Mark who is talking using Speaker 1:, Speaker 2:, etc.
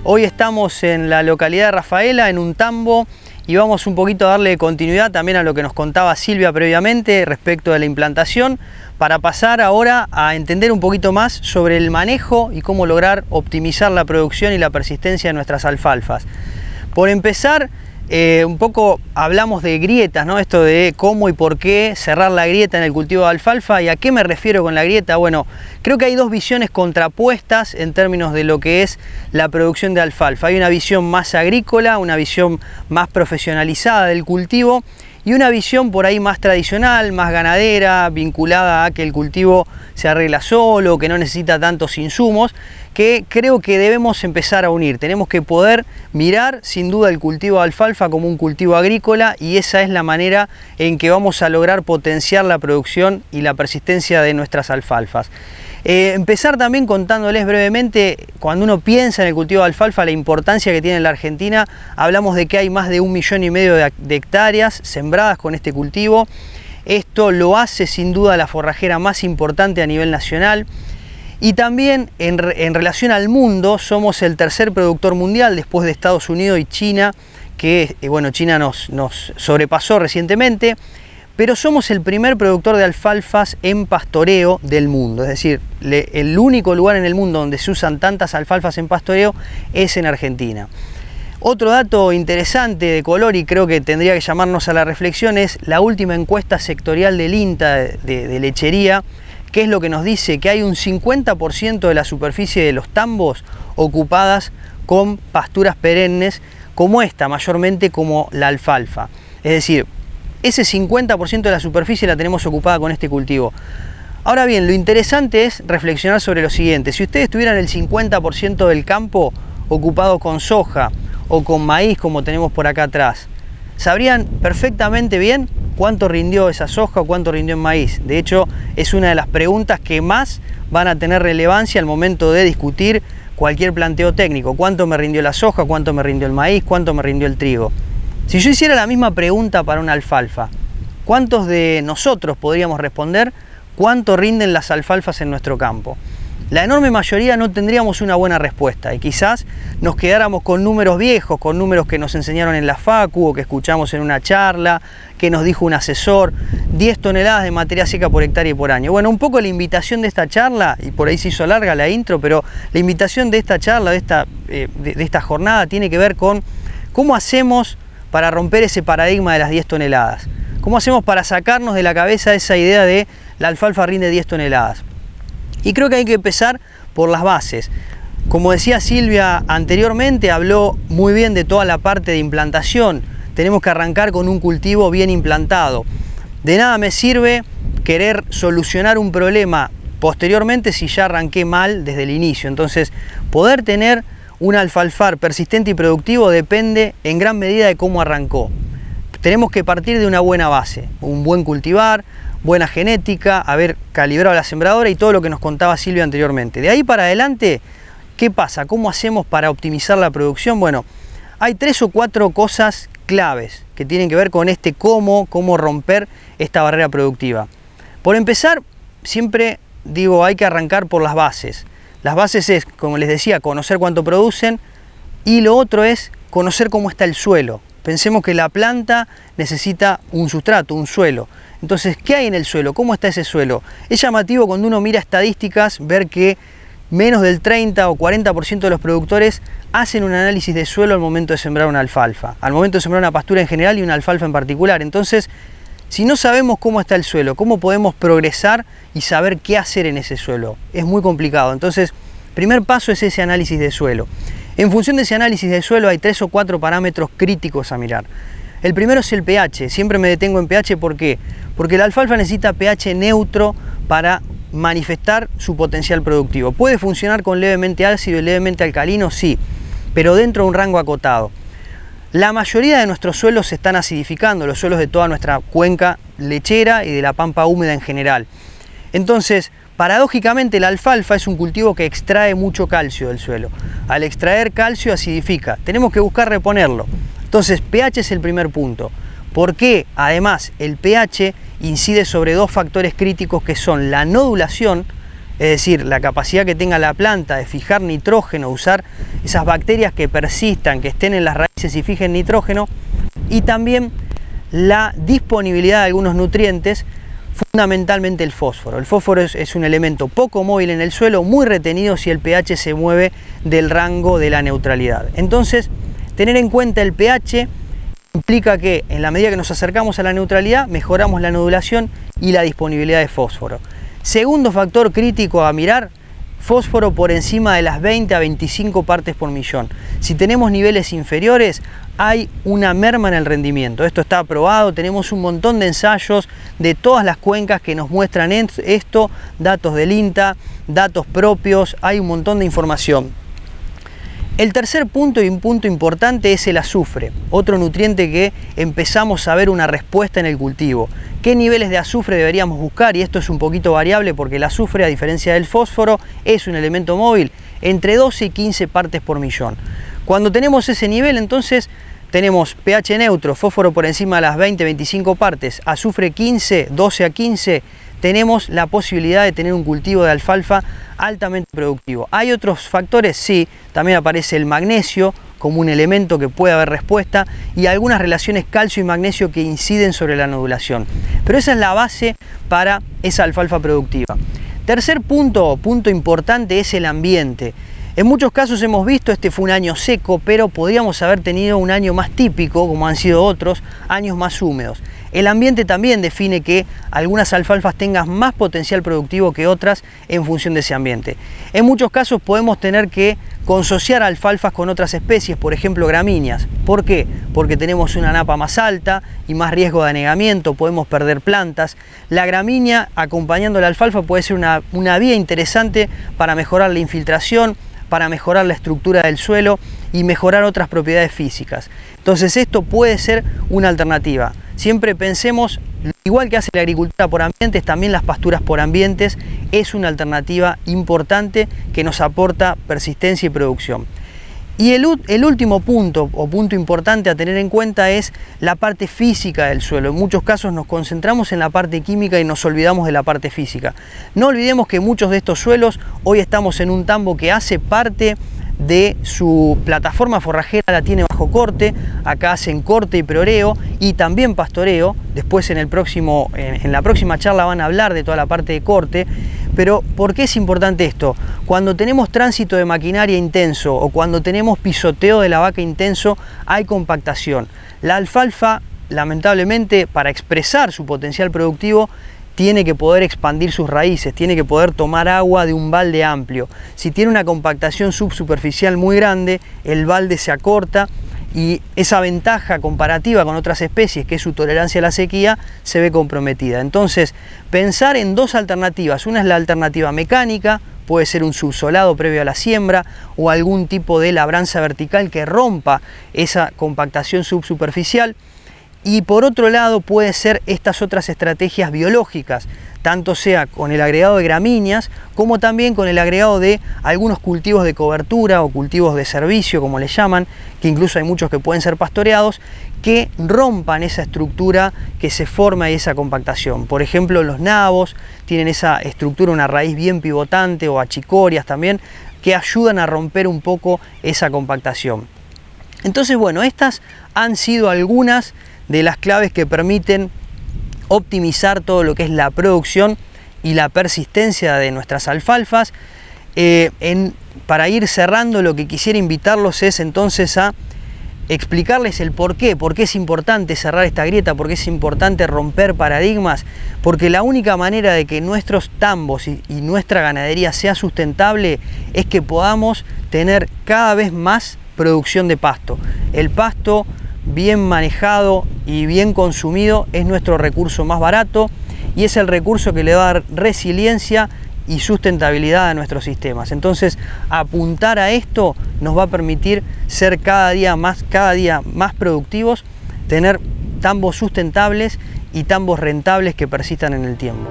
Speaker 1: Hoy estamos en la localidad de Rafaela, en un tambo, y vamos un poquito a darle continuidad también a lo que nos contaba Silvia previamente respecto de la implantación, para pasar ahora a entender un poquito más sobre el manejo y cómo lograr optimizar la producción y la persistencia de nuestras alfalfas. Por empezar, un poco hablamos de grietas, ¿no? Esto de cómo y por qué cerrar la grieta en el cultivo de alfalfa. ¿Y a qué me refiero con la grieta? Bueno, creo que hay dos visiones contrapuestas en términos de lo que es la producción de alfalfa. Hay una visión más agrícola, una visión más profesionalizada del cultivo, y una visión por ahí más tradicional, más ganadera, vinculada a que el cultivo se arregla solo, que no necesita tantos insumos, que creo que debemos empezar a unir. Tenemos que poder mirar sin duda el cultivo de alfalfa como un cultivo agrícola, y esa es la manera en que vamos a lograr potenciar la producción y la persistencia de nuestras alfalfas. Empezar también contándoles brevemente, cuando uno piensa en el cultivo de alfalfa, la importancia que tiene en la Argentina. Hablamos de que hay más de 1,5 millones de hectáreas sembradas con este cultivo. Esto lo hace sin duda la forrajera más importante a nivel nacional. Y también en relación al mundo, somos el tercer productor mundial después de Estados Unidos y China, que bueno, China nos sobrepasó recientemente. Pero somos el primer productor de alfalfas en pastoreo del mundo, es decir, el único lugar en el mundo donde se usan tantas alfalfas en pastoreo es en Argentina. Otro dato interesante de color, y creo que tendría que llamarnos a la reflexión, es la última encuesta sectorial del INTA de lechería, que es lo que nos dice que hay un 50% de la superficie de los tambos ocupadas con pasturas perennes como esta, mayormente como la alfalfa. Es decir, ese 50% de la superficie la tenemos ocupada con este cultivo. Ahora bien, lo interesante es reflexionar sobre lo siguiente. Si ustedes tuvieran el 50% del campo ocupado con soja o con maíz, como tenemos por acá atrás, sabrían perfectamente bien cuánto rindió esa soja o cuánto rindió en maíz. De hecho, es una de las preguntas que más van a tener relevancia al momento de discutir cualquier planteo técnico. ¿Cuánto me rindió la soja? ¿Cuánto me rindió el maíz? ¿Cuánto me rindió el trigo? Si yo hiciera la misma pregunta para una alfalfa, ¿cuántos de nosotros podríamos responder cuánto rinden las alfalfas en nuestro campo? La enorme mayoría no tendríamos una buena respuesta, y quizás nos quedáramos con números viejos, con números que nos enseñaron en la facu o que escuchamos en una charla, que nos dijo un asesor, 10 toneladas de materia seca por hectárea y por año. Bueno, un poco la invitación de esta charla, y por ahí se hizo larga la intro, pero la invitación de esta charla, de esta jornada, tiene que ver con cómo hacemos para romper ese paradigma de las 10 toneladas. ¿Cómo hacemos para sacarnos de la cabeza esa idea de la alfalfa rinde 10 toneladas? Y creo que hay que empezar por las bases. Como decía Silvia anteriormente, habló muy bien de toda la parte de implantación. Tenemos que arrancar con un cultivo bien implantado. De nada me sirve querer solucionar un problema posteriormente si ya arranqué mal desde el inicio. Entonces, poder tener un alfalfar persistente y productivo depende en gran medida de cómo arrancó. Tenemos que partir de una buena base, un buen cultivar, buena genética, haber calibrado la sembradora y todo lo que nos contaba Silvia anteriormente. De ahí para adelante, ¿qué pasa? ¿Cómo hacemos para optimizar la producción? Bueno, hay 3 o 4 cosas claves que tienen que ver con cómo romper esta barrera productiva. Por empezar, siempre digo, hay que arrancar por las bases. Las bases es, como les decía, conocer cuánto producen, y lo otro es conocer cómo está el suelo. Pensemos que la planta necesita un sustrato, un suelo. Entonces, ¿qué hay en el suelo? ¿Cómo está ese suelo? Es llamativo cuando uno mira estadísticas ver que menos del 30 o 40% de los productores hacen un análisis de suelo al momento de sembrar una alfalfa, al momento de sembrar una pastura en general y una alfalfa en particular. Entonces, si no sabemos cómo está el suelo, ¿cómo podemos progresar y saber qué hacer en ese suelo? Es muy complicado. Entonces, primer paso es ese análisis de suelo. En función de ese análisis de suelo hay 3 o 4 parámetros críticos a mirar. El primero es el pH. Siempre me detengo en pH, ¿por qué? Porque la alfalfa necesita pH neutro para manifestar su potencial productivo. ¿Puede funcionar con levemente ácido y levemente alcalino? Sí, pero dentro de un rango acotado. La mayoría de nuestros suelos se están acidificando, los suelos de toda nuestra cuenca lechera y de la pampa húmeda en general. Entonces, paradójicamente, la alfalfa es un cultivo que extrae mucho calcio del suelo. Al extraer calcio, acidifica. Tenemos que buscar reponerlo. Entonces, pH es el primer punto. ¿Por qué? Además, el pH incide sobre 2 factores críticos que son la nodulación, es decir, la capacidad que tenga la planta de fijar nitrógeno, usar esas bacterias que persistan, que estén en las raíces y fijen nitrógeno, y también la disponibilidad de algunos nutrientes, fundamentalmente el fósforo. El fósforo es un elemento poco móvil en el suelo, muy retenido si el pH se mueve del rango de la neutralidad. Entonces, tener en cuenta el pH implica que en la medida que nos acercamos a la neutralidad, mejoramos la nodulación y la disponibilidad de fósforo. Segundo factor crítico a mirar, fósforo por encima de las 20 a 25 partes por millón. Si tenemos niveles inferiores, hay una merma en el rendimiento. Esto está aprobado, tenemos un montón de ensayos de todas las cuencas que nos muestran esto, datos del INTA, datos propios, hay un montón de información. El tercer punto, y un punto importante, es el azufre, otro nutriente que empezamos a ver una respuesta en el cultivo. ¿Qué niveles de azufre deberíamos buscar? Y esto es un poquito variable porque el azufre, a diferencia del fósforo, es un elemento móvil entre 12 y 15 partes por millón. Cuando tenemos ese nivel, entonces tenemos pH neutro, fósforo por encima de las 20-25 partes, azufre 15, 12 a 15, tenemos la posibilidad de tener un cultivo de alfalfa altamente productivo. ¿Hay otros factores? Sí, también aparece el magnesio como un elemento que puede haber respuesta y algunas relaciones calcio y magnesio que inciden sobre la nodulación. Pero esa es la base para esa alfalfa productiva. Tercer punto importante es el ambiente. En muchos casos hemos visto, este fue un año seco, pero podríamos haber tenido un año más típico, como han sido otros, años más húmedos. El ambiente también define que algunas alfalfas tengan más potencial productivo que otras en función de ese ambiente. En muchos casos podemos tener que consociar alfalfas con otras especies, por ejemplo gramíneas. ¿Por qué? Porque tenemos una napa más alta y más riesgo de anegamiento, podemos perder plantas. La gramínea acompañando la alfalfa puede ser una vía interesante para mejorar la infiltración, para mejorar la estructura del suelo y mejorar otras propiedades físicas. Entonces esto puede ser una alternativa. Siempre pensemos, igual que hace la agricultura por ambientes, también las pasturas por ambientes es una alternativa importante que nos aporta persistencia y producción. Y el último punto o punto importante a tener en cuenta es la parte física del suelo. En muchos casos nos concentramos en la parte química y nos olvidamos de la parte física. No olvidemos que muchos de estos suelos, hoy estamos en un tambo que hace parte de su plataforma forrajera, la tiene bajo corte, acá hacen corte y preoreo y también pastoreo. Después en la próxima charla van a hablar de toda la parte de corte. Pero ¿por qué es importante esto? Cuando tenemos tránsito de maquinaria intenso o cuando tenemos pisoteo de la vaca intenso, hay compactación. La alfalfa, lamentablemente, para expresar su potencial productivo, tiene que poder expandir sus raíces, tiene que poder tomar agua de un balde amplio. Si tiene una compactación subsuperficial muy grande, el balde se acorta y esa ventaja comparativa con otras especies, que es su tolerancia a la sequía, se ve comprometida. Entonces, pensar en dos alternativas. Una es la alternativa mecánica, puede ser un subsolado previo a la siembra o algún tipo de labranza vertical que rompa esa compactación subsuperficial. Y por otro lado puede ser estas otras estrategias biológicas, tanto sea con el agregado de gramíneas como también con el agregado de algunos cultivos de cobertura o cultivos de servicio, como le llaman, que incluso hay muchos que pueden ser pastoreados, que rompan esa estructura que se forma y esa compactación. Por ejemplo, los nabos tienen esa estructura, una raíz bien pivotante, o achicorias también, que ayudan a romper un poco esa compactación. Entonces, bueno, estas han sido algunas de las claves que permiten optimizar todo lo que es la producción y la persistencia de nuestras alfalfas. Para ir cerrando, lo que quisiera invitarlos es entonces a explicarles el por qué es importante cerrar esta grieta, por qué es importante romper paradigmas, porque la única manera de que nuestros tambos y nuestra ganadería sea sustentable es que podamos tener cada vez más producción de pasto. El pasto bien manejado y bien consumido es nuestro recurso más barato y es el recurso que le va a dar resiliencia y sustentabilidad a nuestros sistemas. Entonces, apuntar a esto nos va a permitir ser cada día más productivos, tener tambos sustentables y tambos rentables que persistan en el tiempo.